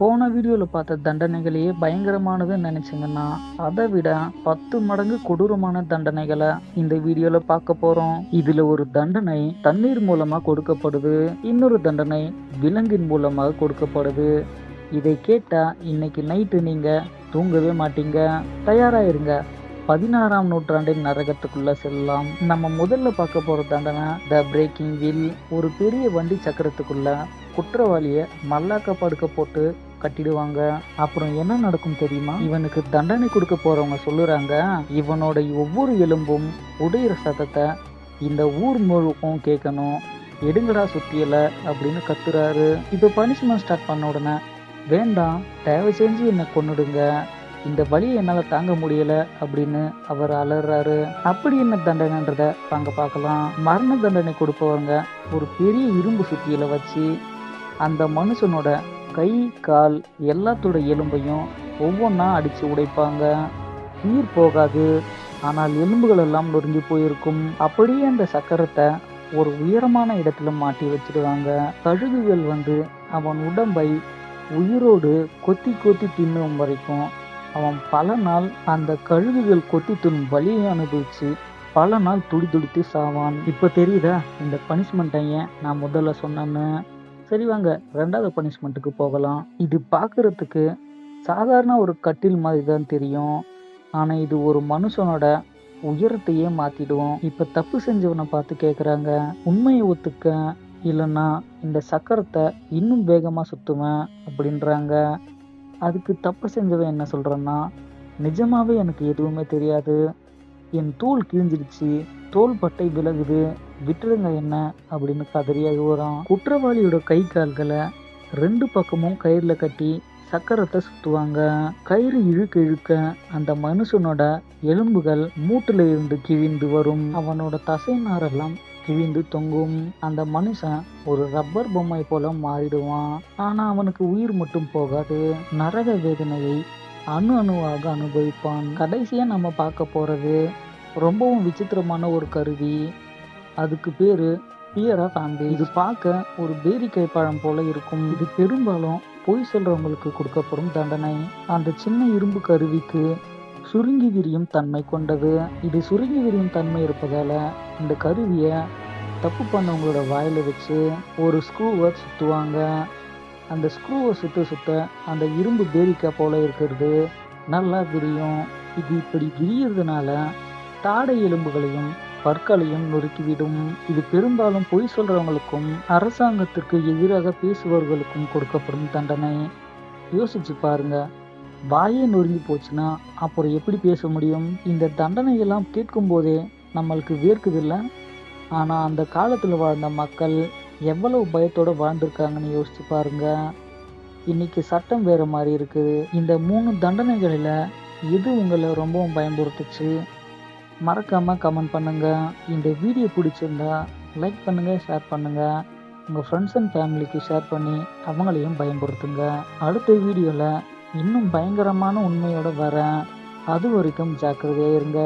போன வீடியோல பார்த்த தண்டனைகளையே பயங்கரமானதுன்னு நினைச்சீங்கன்னா, அதை விட 10 மடங்கு கொடூரமான தண்டனைகளை இந்த வீடியோல பார்க்க போறோம். இதுல ஒரு தண்டனை தண்ணீர் மூலமா கொடுக்கப்படுது, இன்னொரு தண்டனை விலங்கின் மூலமாக கொடுக்கப்படுது. இதை கேட்டா இன்னைக்கு நைட்டு நீங்க தூங்கவே மாட்டீங்க. தயாரா இருங்க. 16ஆம் நூற்றாண்டின் நரகத்துக்குள்ள செல்லலாம். நம்ம முதல்ல பார்க்க போற தண்டனை த பிரேக்கிங் வீல். ஒரு பெரிய வண்டி சக்கரத்துக்குள்ள குற்றவாளிய மல்லாக்க படுக்க போட்டு கட்டிடுவாங்க. அப்புறம் என்ன நடக்கும் தெரியுமா? இவனுக்கு தண்டனை கொடுக்க போறவங்க சொல்லுறாங்க, இவனோட ஒவ்வொரு எலும்பும் உடையிற சத்தத்தை இந்த ஊர் முழுக்கும் கேட்கணும். எடுங்கடா சுத்தியல அப்படின்னு கத்துறாரு. இப்போ பனிஷ்மெண்ட் ஸ்டார்ட் பண்ண உடனே, வேண்டாம், தயவு செஞ்சு என்னை கொன்னுடுங்க, இந்த வலியை என்னால் தாங்க முடியல அப்படின்னு அவர் அலறாரு. அப்படி என்ன தண்டனைன்றத வாங்க பார்க்கலாம். மரண தண்டனை கொடுப்பவங்க ஒரு பெரிய இரும்பு சுத்தியில வச்சு அந்த மனுஷனோட கை கால் எல்லாத்தோட எலும்பையும் ஒவ்வொன்றா அடிச்சு உடைப்பாங்க. உயிர் போகாது, ஆனால் எலும்புகள் எல்லாம் நொறுங்கி போயிருக்கும். அப்படியே அந்த சக்கரத்தை ஒரு உயரமான இடத்துல மாட்டி வச்சிடுவாங்க. கழுகுகள் வந்து அவன் உடம்பை உயிரோடு கொத்தி கொத்தி தின்னும் வரைக்கும் அவன் பல நாள் அந்த கழுகுகள் கொத்தி தின்னும் வலியை அனுபவிச்சு பல நாள் துடி துடித்து சாவான். இப்போ தெரியுதா இந்த பனிஷ்மெண்ட் ஏன் நான் முதல்ல சொன்னேன்னு? சரி வாங்க, ரெண்டாவது பனிஷ்மெண்ட்டுக்கு போகலாம். இது பார்க்கறதுக்கு சாதாரண ஒரு கட்டில் மாதிரி தான் தெரியும், ஆனால் இது ஒரு மனுஷனோட உயரத்தையே மாத்திடும். இப்போ தப்பு செஞ்சவனை பார்த்து கேட்குறாங்க, உண்மையை ஒத்துக்க, இல்லைன்னா இந்த சக்கரத்தை இன்னும் வேகமாக சுற்றுவேன் அப்படின்றாங்க. அதுக்கு தப்பு செஞ்சவன் என்ன சொல்கிறான்னா, நிஜமாவே எனக்கு எதுவுமே தெரியாது, என் தோல் கிழிஞ்சிடுச்சு, தோல் பட்டை விலகுது, விட்டுருங்க என்ன அப்படின்னு கதறி அழுவுறான். குற்றவாளியோட கை கால்களை 2 பக்கமும் கயிறுல கட்டி சக்கரத்தை சுத்துவாங்க. கயிறு இழுக்க இழுக்க அந்த மனுஷனோட எலும்புகள் மூட்டுல இருந்து கிழிந்து வரும். அவனோட தசை நாரெல்லாம் கிழிந்து தொங்கும். அந்த மனுஷன் ஒரு ரப்பர் பொம்மை போல மாறிடுவான். ஆனா அவனுக்கு உயிர் மட்டும் போகாது, நரக வேதனையை அணு அணுவாக அனுபவிப்பான். கடைசியா நம்ம பார்க்க போறது ரொம்பவும் விசித்திரமான ஒரு கருவி. அதுக்கு பேரு பியர் ஆஃப் ஆம்பிஸ். இது பார்க்க ஒரு பேரிக்காய் பழம் போல இருக்கும். இது பெரும்பாலும் பொய் சொல்றவங்களுக்கு கொடுக்கப்படும் தண்டனை. அந்த சின்ன இரும்பு கருவிக்கு சுருங்கி விரியும் தன்மை கொண்டது. இது சுருங்கி விரியும் தன்மை இருப்பதால இந்த கருவியை தப்பு பண்ணவங்களோட வாயில வச்சு ஒரு ஸ்க்ரூவை சுற்றுவாங்க. அந்த ஸ்க்ரூவை சுத்த சுத்த அந்த இரும்பு பேரிக்காய் போல இருக்கிறது நல்லா விரியும். இது இப்படி விரியறதுனால தாடை எலும்புகளையும் பற்களையும் நொறுக்கிவிடும். இது பெரும்பாலும் பொய் சொல்றவங்களுக்கும் அரசாங்கத்திற்கு எதிராக பேசுபவர்களுக்கும் கொடுக்கப்படும் தண்டனை. யோசிச்சு பாருங்க, வாயே நொறுங்கி போச்சுன்னா அப்புறம் எப்படி பேச முடியும்? இந்த தண்டனையெல்லாம் கேட்கும் போதே நம்மளுக்கு வேர்க்குது இல்லை? ஆனால் அந்த காலத்தில் வாழ்ந்த மக்கள் எவ்வளவு பயத்தோடு வாழ்ந்திருக்காங்கன்னு யோசிச்சு பாருங்க. இன்னைக்கு சட்டம் வேறு மாதிரி இருக்குது. இந்த 3 தண்டனைகளில் எது உங்களை ரொம்பவும் பயன்படுத்துச்சு? மறக்காமல் கமெண்ட் பண்ணுங்கள். இந்த வீடியோ பிடிச்சிருந்தா லைக் பண்ணுங்கள், ஷேர் பண்ணுங்கள். உங்கள் ஃப்ரெண்ட்ஸ் அண்ட் ஃபேமிலிக்கு ஷேர் பண்ணி அவங்களையும் பயன்படுத்துங்க. அடுத்த வீடியோவில் இன்னும் பயங்கரமான உண்மையோடு வரேன். அது வரைக்கும் ஜாக்கிரதையாக இருங்க.